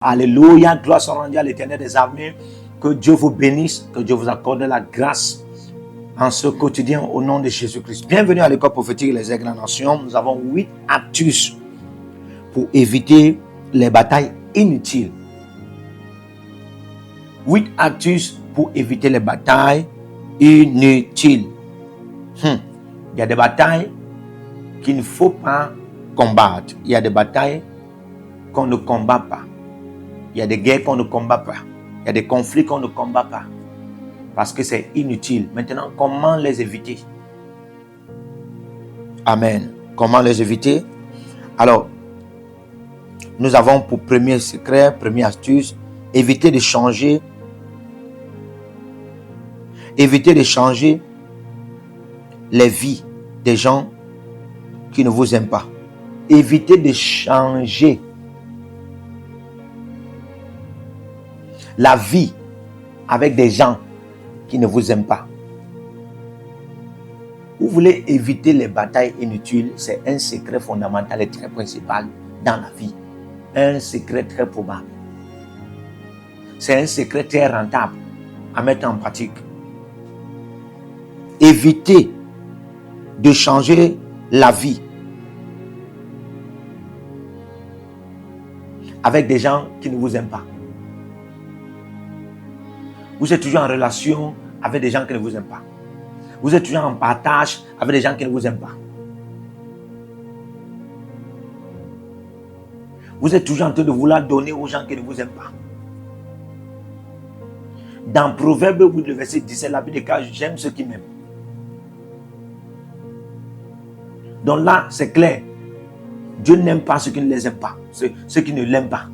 Alléluia, gloire soit rendue à l'Éternel des armées. Que Dieu vous bénisse, que Dieu vous accorde la grâce en ce quotidien au nom de Jésus-Christ. Bienvenue à l'école prophétique Les Aigles en Nation. Nous avons 8 astuces pour éviter les batailles inutiles. 8 astuces pour éviter les batailles inutiles. Il y a des batailles qu'il ne faut pas combattre. Il y a des batailles qu'on ne combat pas. Il y a des guerres qu'on ne combat pas. Il y a des conflits qu'on ne combat pas. Parce que c'est inutile. Maintenant, comment les éviter? Amen. Comment les éviter? Alors, nous avons pour premier secret, première astuce, éviter de changer les vies des gens qui ne vous aiment pas. Évitez de changer la vie avec des gens qui ne vous aiment pas. Vous voulez éviter les batailles inutiles, c'est un secret fondamental et très principal dans la vie. Un secret très probable. C'est un secret très rentable à mettre en pratique. Évitez de changer la vie avec des gens qui ne vous aiment pas. Vous êtes toujours en relation avec des gens qui ne vous aiment pas. Vous êtes toujours en partage avec des gens qui ne vous aiment pas. Vous êtes toujours en train de vouloir donner aux gens qui ne vous aiment pas. Dans Proverbe 8, le verset 17, la Bible déclare: j'aime ceux qui m'aiment. Donc là, c'est clair. Dieu n'aime pas ceux qui ne les aiment pas. Ceux qui ne l'aiment pas.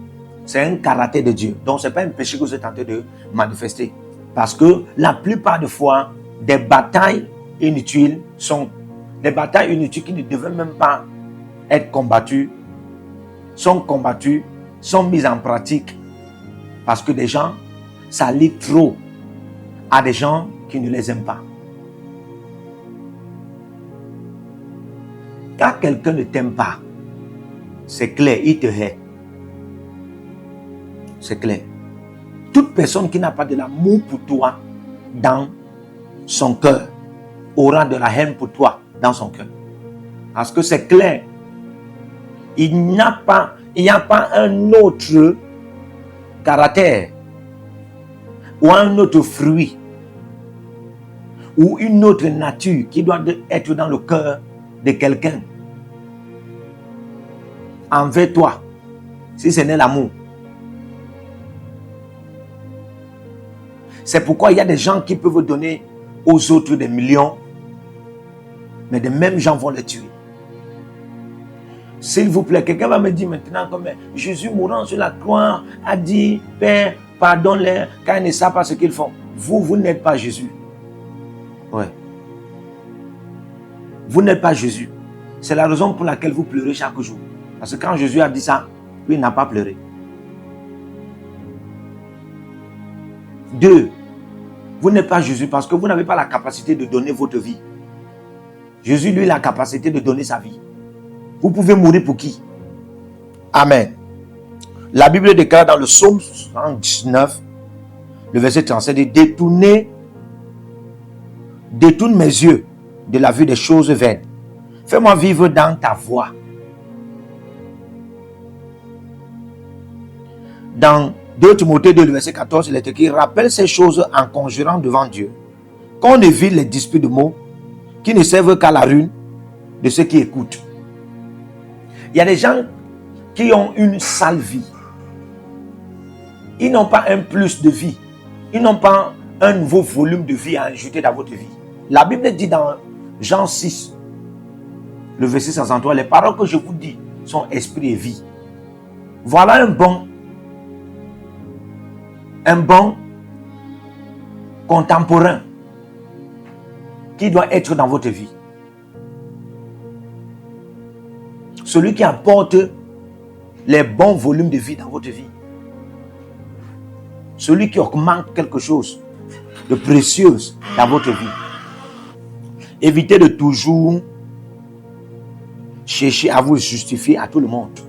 C'est un caractère de Dieu. Donc, ce n'est pas un péché que vous êtes en train de manifester. Parce que la plupart des fois, des batailles inutiles sont des batailles inutiles qui ne devaient même pas être combattues, sont combattues, sont mises en pratique parce que des gens s'allient trop à des gens qui ne les aiment pas. Quand quelqu'un ne t'aime pas, c'est clair, il te hait. C'est clair. Toute personne qui n'a pas de l'amour pour toi dans son cœur aura de la haine pour toi dans son cœur. Parce que c'est clair. Il n'y a pas un autre caractère ou un autre fruit ou une autre nature qui doit être dans le cœur de quelqu'un envers toi, si ce n'est l'amour. C'est pourquoi il y a des gens qui peuvent donner aux autres des millions, mais les mêmes gens vont les tuer. S'il vous plaît, quelqu'un va me dire maintenant comme Jésus mourant sur la croix a dit: Père, pardonne-les car ils ne savent pas ce qu'ils font. Vous n'êtes pas Jésus. Ouais. Vous n'êtes pas Jésus. C'est la raison pour laquelle vous pleurez chaque jour. Parce que quand Jésus a dit ça, lui n'a pas pleuré. 2, vous n'êtes pas Jésus parce que vous n'avez pas la capacité de donner votre vie. Jésus, lui, a la capacité de donner sa vie. Vous pouvez mourir pour qui? Amen. La Bible déclare dans le psaume 119, le verset 37, dit: détourne mes yeux de la vue des choses vaines. Fais-moi vivre dans ta voie. Dans 2 Timothée 2, le verset 14, il est écrit: rappelle ces choses en conjurant devant Dieu, qu'on évite les disputes de mots qui ne servent qu'à la ruine de ceux qui écoutent. Il y a des gens qui ont une sale vie. Ils n'ont pas un plus de vie. Ils n'ont pas un nouveau volume de vie à ajouter dans votre vie. La Bible dit dans Jean 6, le verset 63, les paroles que je vous dis sont esprit et vie. Voilà un bon contemporain qui doit être dans votre vie. Celui qui apporte les bons volumes de vie dans votre vie. Celui qui augmente quelque chose de précieux dans votre vie. Évitez de toujours chercher à vous justifier à tout le monde.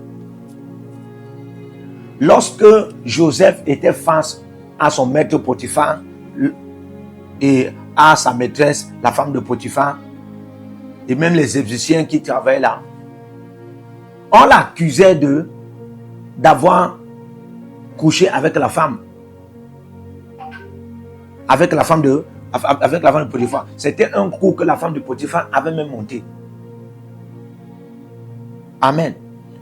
Lorsque Joseph était face à son maître Potiphar et à sa maîtresse, la femme de Potiphar, et même les Égyptiens qui travaillaient là, on l'accusait d'avoir couché avec la femme. Avec la femme de Potiphar. C'était un coup que la femme de Potiphar avait même monté. Amen.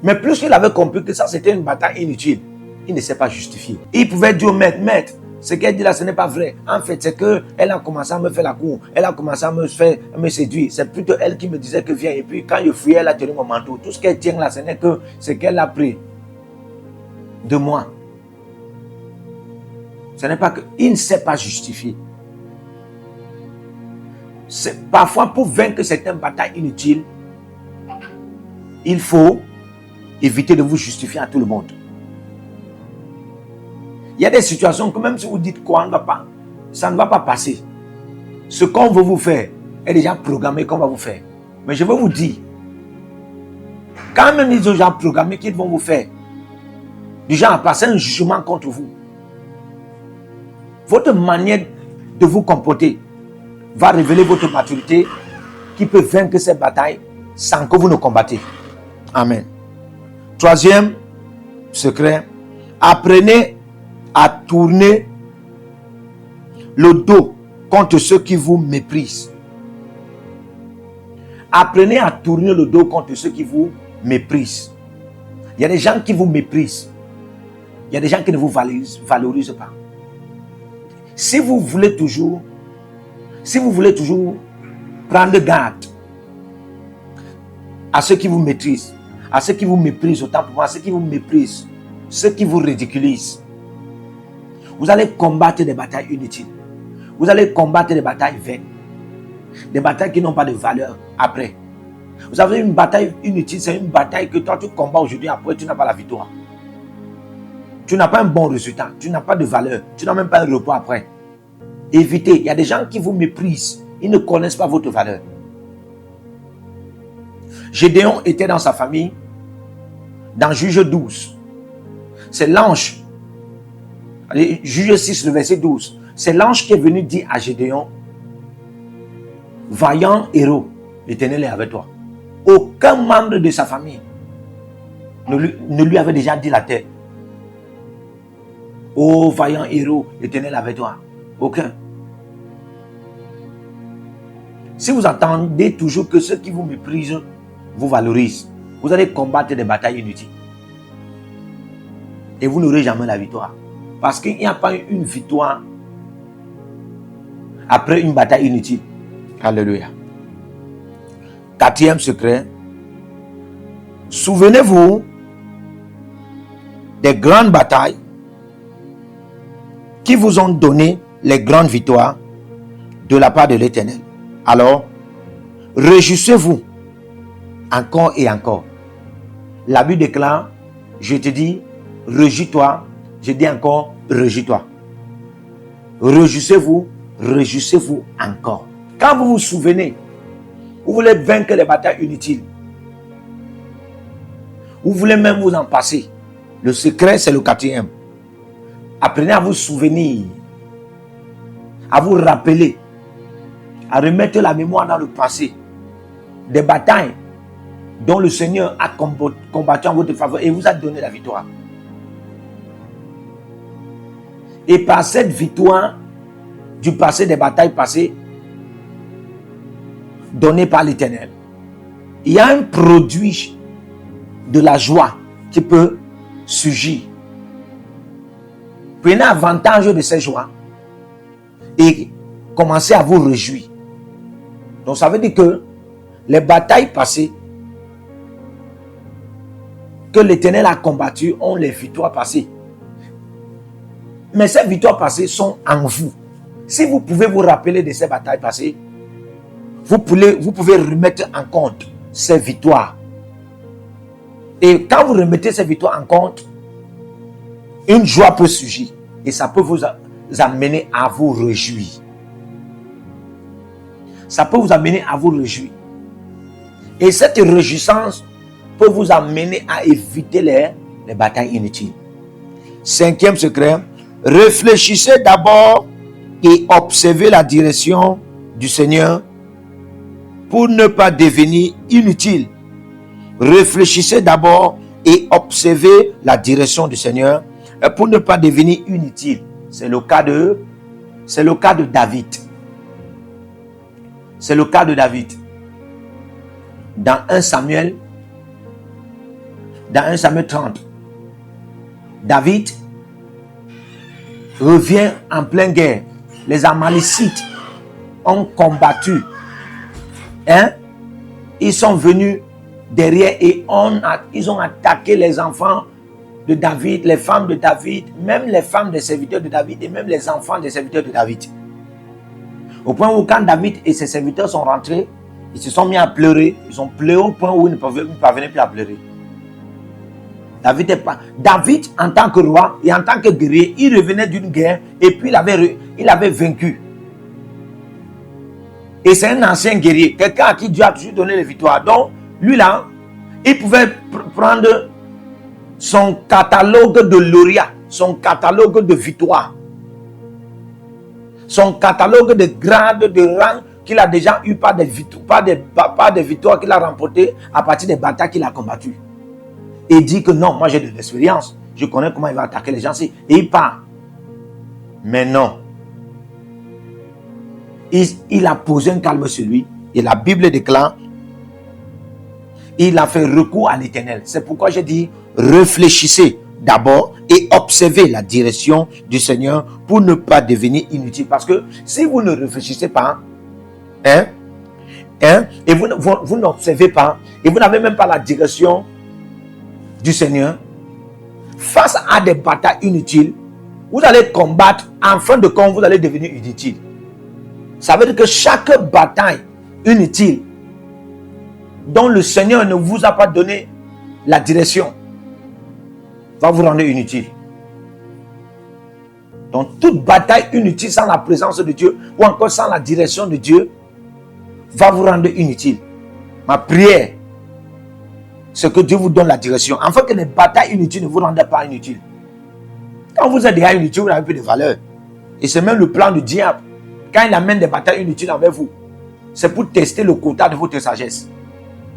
Mais plus qu'il avait compris que ça c'était une bataille inutile, il ne s'est pas justifié. Il pouvait dire au maître, ce qu'elle dit là, ce n'est pas vrai. En fait, c'est qu'elle a commencé à me faire la cour. Elle a commencé à me séduire. C'est plutôt elle qui me disait que viens. Et puis quand je fouillais, elle a tenu mon manteau. Tout ce qu'elle tient là, ce n'est que ce qu'elle a pris de moi. Ce n'est pas que... Il ne s'est pas justifié. Parfois, pour vaincre certaines batailles inutiles, il faut éviter de vous justifier à tout le monde. Il y a des situations que même si vous dites quoi, ça ne va pas passer. Ce qu'on veut vous faire est déjà programmé qu'on va vous faire. Mais je veux vous dire, quand même ils ont déjà programmé qu'ils vont vous faire, du genre à passer un jugement contre vous, votre manière de vous comporter va révéler votre maturité qui peut vaincre cette bataille sans que vous ne combattez. Amen. Troisième secret, apprenez à tourner le dos contre ceux qui vous méprisent. Apprenez à tourner le dos contre ceux qui vous méprisent. Il y a des gens qui vous méprisent. Il y a des gens qui ne vous valorisent pas. Si vous voulez toujours prendre garde à ceux qui vous maîtrisent, à ceux qui vous méprisent, autant pour moi, à ceux qui vous méprisent, ceux qui vous ridiculisent, vous allez combattre des batailles inutiles. Vous allez combattre des batailles vaines. Des batailles qui n'ont pas de valeur après. Vous avez une bataille inutile, c'est une bataille que toi tu combats aujourd'hui, après tu n'as pas la victoire. Tu n'as pas un bon résultat, tu n'as pas de valeur, tu n'as même pas un repos après. Évitez, il y a des gens qui vous méprisent, ils ne connaissent pas votre valeur. Gédéon était dans sa famille, dans Juge 12. C'est l'ange. Allez, Juge 6, le verset 12. C'est l'ange qui est venu dire à Gédéon, vaillant héros, l'Éternel est avec toi. Aucun membre de sa famille ne lui avait déjà dit la tête. Oh, vaillant héros, l'Éternel est avec toi. Aucun. Si vous attendez toujours que ceux qui vous méprisent vous valorisent, vous allez combattre des batailles inutiles. Et vous n'aurez jamais la victoire. Parce qu'il n'y a pas une victoire après une bataille inutile. Alléluia. Quatrième secret. Souvenez-vous des grandes batailles qui vous ont donné les grandes victoires de la part de l'Éternel. Alors, réjouissez-vous encore et encore. La Bible déclare, je te dis, réjouis-toi. Je dis encore, réjouis-toi. Réjouissez-vous encore. Quand vous vous souvenez, vous voulez vaincre les batailles inutiles. Vous voulez même vous en passer. Le secret, c'est le quatrième. Apprenez à vous souvenir, à vous rappeler, à remettre la mémoire dans le passé des batailles dont le Seigneur a combattu en votre faveur et vous a donné la victoire. Et par cette victoire du passé, des batailles passées données par l'Éternel, il y a un produit de la joie qui peut surgir. Prenez avantage de ces joies et commencez à vous réjouir. Donc ça veut dire que les batailles passées que l'Éternel a combattues ont les victoires passées. Mais ces victoires passées sont en vous. Si vous pouvez vous rappeler de ces batailles passées, vous pouvez remettre en compte ces victoires. Et quand vous remettez ces victoires en compte, une joie peut surgir. Et ça peut vous amener à vous réjouir. Ça peut vous amener à vous réjouir. Et cette réjouissance peut vous amener à éviter les batailles inutiles. Cinquième secret, réfléchissez d'abord et observez la direction du Seigneur pour ne pas devenir inutile. Réfléchissez d'abord et observez la direction du Seigneur pour ne pas devenir inutile. C'est le cas de David. C'est le cas de David. Dans 1 Samuel 30, David revient en pleine guerre. Les Amalécites ont combattu. Ils sont venus derrière et ils ont attaqué les enfants de David, les femmes de David, même les femmes des serviteurs de David et même les enfants des serviteurs de David. Au point où quand David et ses serviteurs sont rentrés, ils se sont mis à pleurer. Ils ont pleuré au point où ils ne parvenaient plus à pleurer. David, en tant que roi et en tant que guerrier, il revenait d'une guerre et puis il avait vaincu. Et c'est un ancien guerrier, quelqu'un à qui Dieu a toujours donné les victoires. Donc, lui là, il pouvait prendre son catalogue de lauréats, son catalogue de victoires, son catalogue de grades, de rangs qu'il a déjà eu par des victoires qu'il a remportées à partir des batailles qu'il a combattues. Et dit que non, moi j'ai de l'expérience, je connais comment il va attaquer les gens. Et il part. Mais non. Il a posé un calme sur lui. Et la Bible déclare, il a fait recours à l'Éternel. C'est pourquoi j'ai dit, réfléchissez d'abord et observez la direction du Seigneur pour ne pas devenir inutile. Parce que si vous ne réfléchissez pas, et vous n'observez pas, et vous n'avez même pas la direction du Seigneur, face à des batailles inutiles, vous allez combattre, en fin de compte, vous allez devenir inutile. Ça veut dire que chaque bataille inutile dont le Seigneur ne vous a pas donné la direction va vous rendre inutile. Donc toute bataille inutile sans la présence de Dieu ou encore sans la direction de Dieu va vous rendre inutile. Ma prière, c'est que Dieu vous donne la direction, afin que les batailles inutiles ne vous rendent pas inutiles. Quand vous êtes déjà inutile, vous n'avez plus de valeur. Et c'est même le plan du diable. Quand il amène des batailles inutiles envers vous, c'est pour tester le quota de votre sagesse.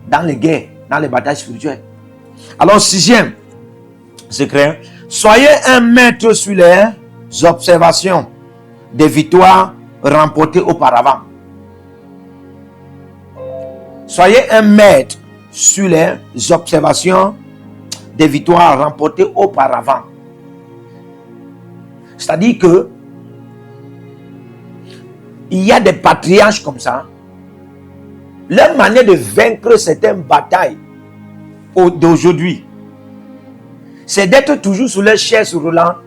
Dans les guerres, dans les batailles spirituelles. Alors, sixième secret, soyez un maître sur les observations des victoires remportées auparavant. Soyez un maître sur les observations des victoires remportées auparavant. C'est-à-dire que il y a des patriarches comme ça. Leur manière de vaincre certaines batailles d'aujourd'hui, c'est d'être toujours sur leur chaise roulante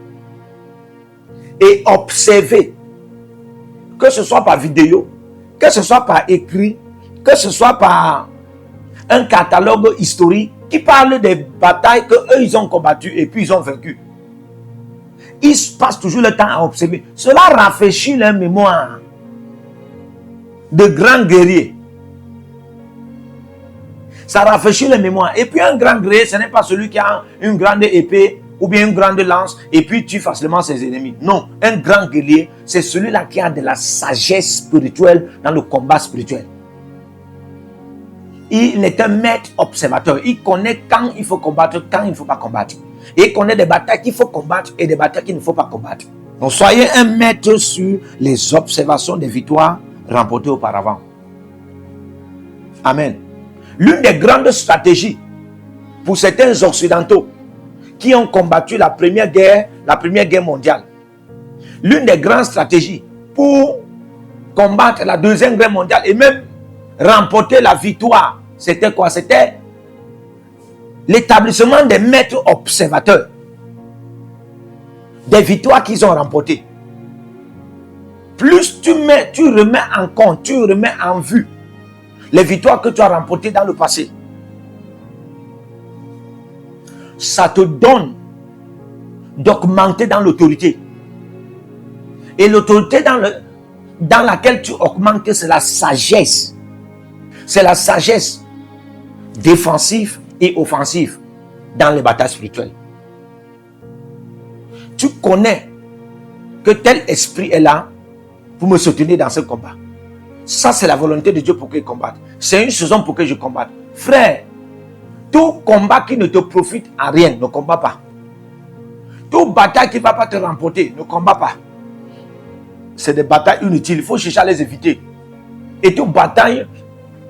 et observer, que ce soit par vidéo, que ce soit par écrit, que ce soit par un catalogue historique qui parle des batailles qu'eux ils ont combattues et puis ils ont vaincu. Ils passent toujours le temps à observer. Cela rafraîchit leur mémoire de grands guerriers. Ça rafraîchit les mémoires. Et puis un grand guerrier, ce n'est pas celui qui a une grande épée ou bien une grande lance et puis tue facilement ses ennemis. Non, un grand guerrier, c'est celui-là qui a de la sagesse spirituelle dans le combat spirituel. Il est un maître observateur. Il connaît quand il faut combattre, quand il ne faut pas combattre. Et il connaît des batailles qu'il faut combattre et des batailles qu'il ne faut pas combattre. Donc soyez un maître sur les observations des victoires remportées auparavant. Amen. L'une des grandes stratégies pour certains occidentaux qui ont combattu la première guerre mondiale, l'une des grandes stratégies pour combattre la deuxième guerre mondiale et même remporter la victoire, c'était quoi? C'était l'établissement des maîtres observateurs des victoires qu'ils ont remportées. Plus tu remets en compte, tu remets en vue les victoires que tu as remportées dans le passé, ça te donne d'augmenter dans l'autorité. Et l'autorité dans laquelle tu augmentes, c'est la sagesse. C'est la sagesse défensive et offensive dans les batailles spirituelles. Tu connais que tel esprit est là pour me soutenir dans ce combat. Ça, c'est la volonté de Dieu pour qu'il combatte. C'est une saison pour que je combatte. Frère, tout combat qui ne te profite à rien, ne combat pas. Toute bataille qui ne va pas te remporter, ne combat pas. C'est des batailles inutiles. Il faut chercher à les éviter. Et toute bataille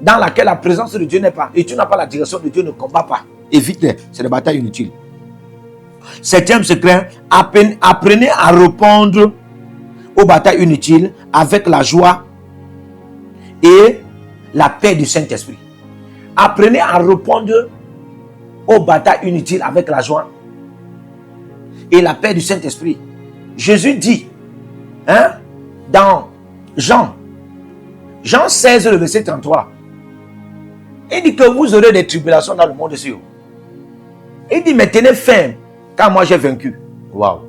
dans laquelle la présence de Dieu n'est pas, et tu n'as pas la direction de Dieu, ne combat pas. Évite-les. C'est des batailles inutiles. Septième secret, apprenez à répondre aux batailles inutiles avec la joie et la paix du Saint-Esprit. Apprenez à répondre aux batailles inutiles avec la joie et la paix du Saint-Esprit. Jésus dit, dans Jean 16, le verset 33, il dit que vous aurez des tribulations dans le monde ici. Il dit, mais tenez ferme, car moi j'ai vaincu. Waouh.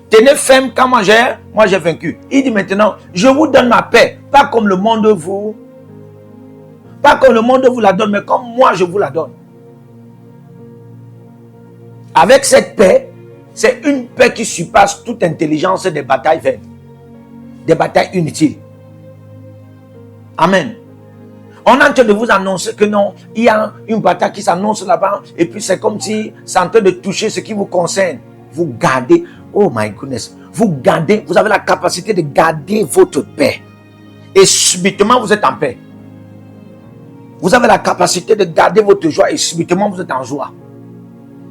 Tenez ferme, car moi j'ai vaincu. Il dit maintenant, je vous donne ma paix, pas comme le monde vous la donne, mais comme moi je vous la donne. Avec cette paix, c'est une paix qui surpasse toute intelligence des batailles vaines, des batailles inutiles. Amen. On est en train de vous annoncer que non, il y a une bataille qui s'annonce là-bas, et puis c'est comme si c'est en train de toucher ce qui vous concerne. Vous gardez, oh my goodness, vous avez la capacité de garder votre paix. Et subitement, vous êtes en paix. Vous avez la capacité de garder votre joie, et subitement, vous êtes en joie.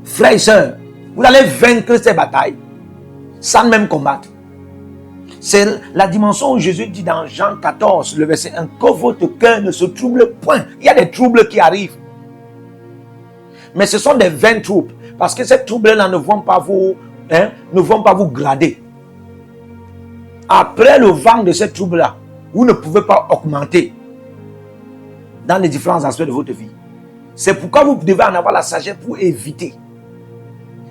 Frères et sœurs, vous allez vaincre ces batailles sans même combattre. C'est la dimension où Jésus dit dans Jean 14, le verset 1, que votre cœur ne se trouble point. Il y a des troubles qui arrivent. Mais ce sont des vains troubles. Parce que ces troubles-là ne vont pas vous grader. Après le vent de ces troubles-là, vous ne pouvez pas augmenter dans les différents aspects de votre vie. C'est pourquoi vous devez en avoir la sagesse pour éviter.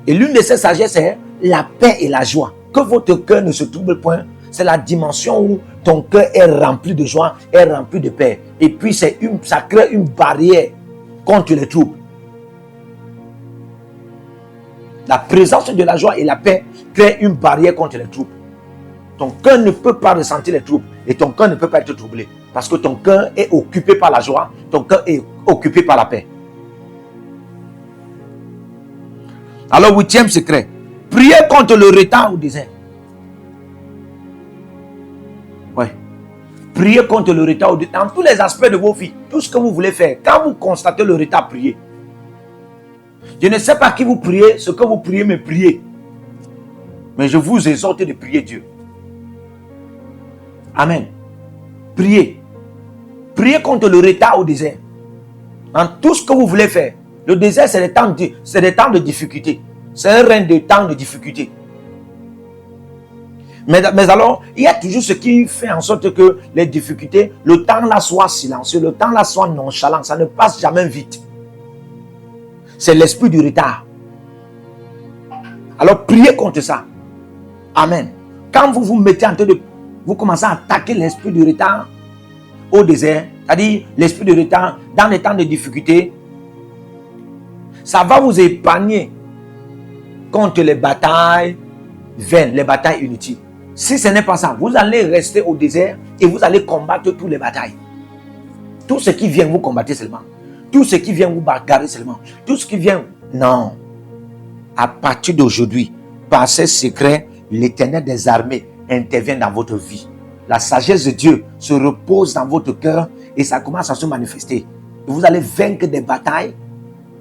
Et l'une de ces sagesses, c'est la paix et la joie. Que votre cœur ne se trouble point. C'est la dimension où ton cœur est rempli de joie, est rempli de paix. Et puis ça crée une barrière contre les troubles. La présence de la joie et la paix crée une barrière contre les troubles. Ton cœur ne peut pas ressentir les troubles et ton cœur ne peut pas être troublé. Parce que ton cœur est occupé par la joie, ton cœur est occupé par la paix. Alors, 8e secret, priez contre le retard au désert. Ouais. Priez contre le retard au désert. Dans tous les aspects de vos vies, tout ce que vous voulez faire, quand vous constatez le retard, priez. Je ne sais pas qui vous priez, ce que vous priez, mais priez. Mais je vous exhorte de prier Dieu. Amen. Priez. Priez contre le retard au désert. Dans tout ce que vous voulez faire. Le désert, c'est des temps de difficulté. C'est un règne de temps de difficulté. Mais alors, il y a toujours ce qui fait en sorte que les difficultés, le temps là soit silencieux, le temps là soit nonchalant. Ça ne passe jamais vite. C'est l'esprit du retard. Alors, priez contre ça. Amen. Quand vous vous mettez en train de... Vous commencez à attaquer l'esprit du retard au désert, c'est-à-dire l'esprit du retard dans les temps de difficulté, ça va vous épargner contre les batailles vaines, les batailles inutiles. Si ce n'est pas ça, vous allez rester au désert et vous allez combattre toutes les batailles. Tout ce qui vient, vous combattez seulement. Tout ce qui vient, vous bagarrez seulement. Tout ce qui vient, non. À partir d'aujourd'hui, par ces secrets, l'Éternel des armées intervient dans votre vie. La sagesse de Dieu se repose dans votre cœur et ça commence à se manifester. Et vous allez vaincre des batailles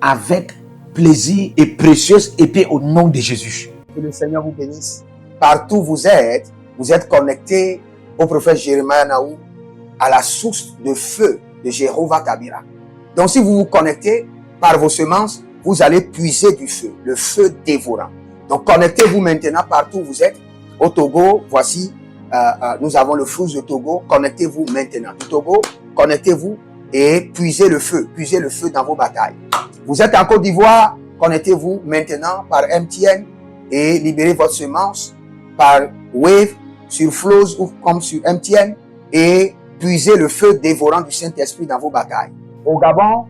avec plaisir et précieuse épée au nom de Jésus. Que le Seigneur vous bénisse. Partout où vous êtes connectés au prophète Jérémie Naou, à la source de feu de Jéhovah Kabira. Donc si vous vous connectez par vos semences, vous allez puiser du feu, le feu dévorant. Donc connectez-vous maintenant partout où vous êtes. Au Togo, voici, nous avons le flux de Togo. Connectez-vous maintenant. Du Togo, connectez-vous et puisez le feu dans vos batailles. Vous êtes en Côte d'Ivoire, connectez-vous maintenant par MTN et libérez votre semence par Wave sur Flows ou comme sur MTN et puisez le feu dévorant du Saint-Esprit dans vos batailles. Au Gabon,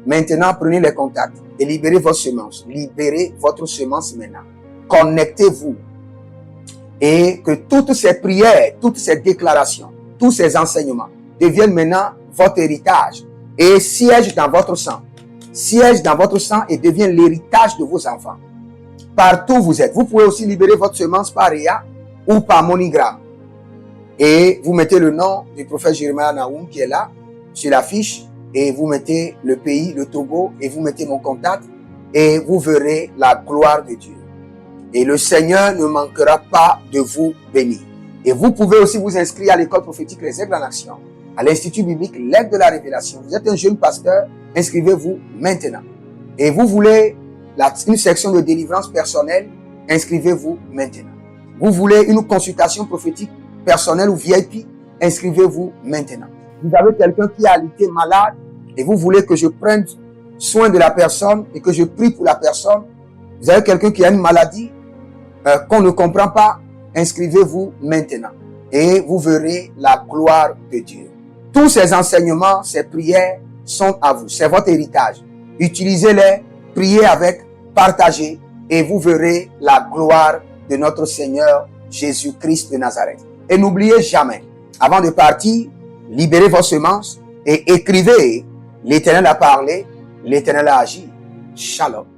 Maintenant, prenez les contacts et libérez votre semence. Libérez votre semence maintenant. Connectez-vous. Et que toutes ces prières, toutes ces déclarations, tous ces enseignements deviennent maintenant votre héritage et siègent dans votre sang. Siègent dans votre sang et deviennent l'héritage de vos enfants. Partout où vous êtes. Vous pouvez aussi libérer votre semence par Réa ou par MoneyGram. Et vous mettez le nom du prophète Jeremiah Naoum qui est là, sur la fiche, et vous mettez le pays, le Togo, et vous mettez mon contact, et vous verrez la gloire de Dieu. Et le Seigneur ne manquera pas de vous bénir. Et vous pouvez aussi vous inscrire à l'école prophétique Les Aigles en Action, à l'Institut biblique L'Aigle de la Révélation. Vous êtes un jeune pasteur, inscrivez-vous maintenant. Et vous voulez une section de délivrance personnelle, inscrivez-vous maintenant. Vous voulez une consultation prophétique personnelle ou VIP, inscrivez-vous maintenant. Vous avez quelqu'un qui a été malade et vous voulez que je prenne soin de la personne et que je prie pour la personne. Vous avez quelqu'un qui a une maladie qu'on ne comprend pas, inscrivez-vous maintenant et vous verrez la gloire de Dieu. Tous ces enseignements, ces prières sont à vous, c'est votre héritage. Utilisez-les, priez avec, partagez et vous verrez la gloire de notre Seigneur Jésus-Christ de Nazareth. Et n'oubliez jamais, avant de partir, libérez vos semences et écrivez, l'Éternel a parlé, l'Éternel a agi. Shalom.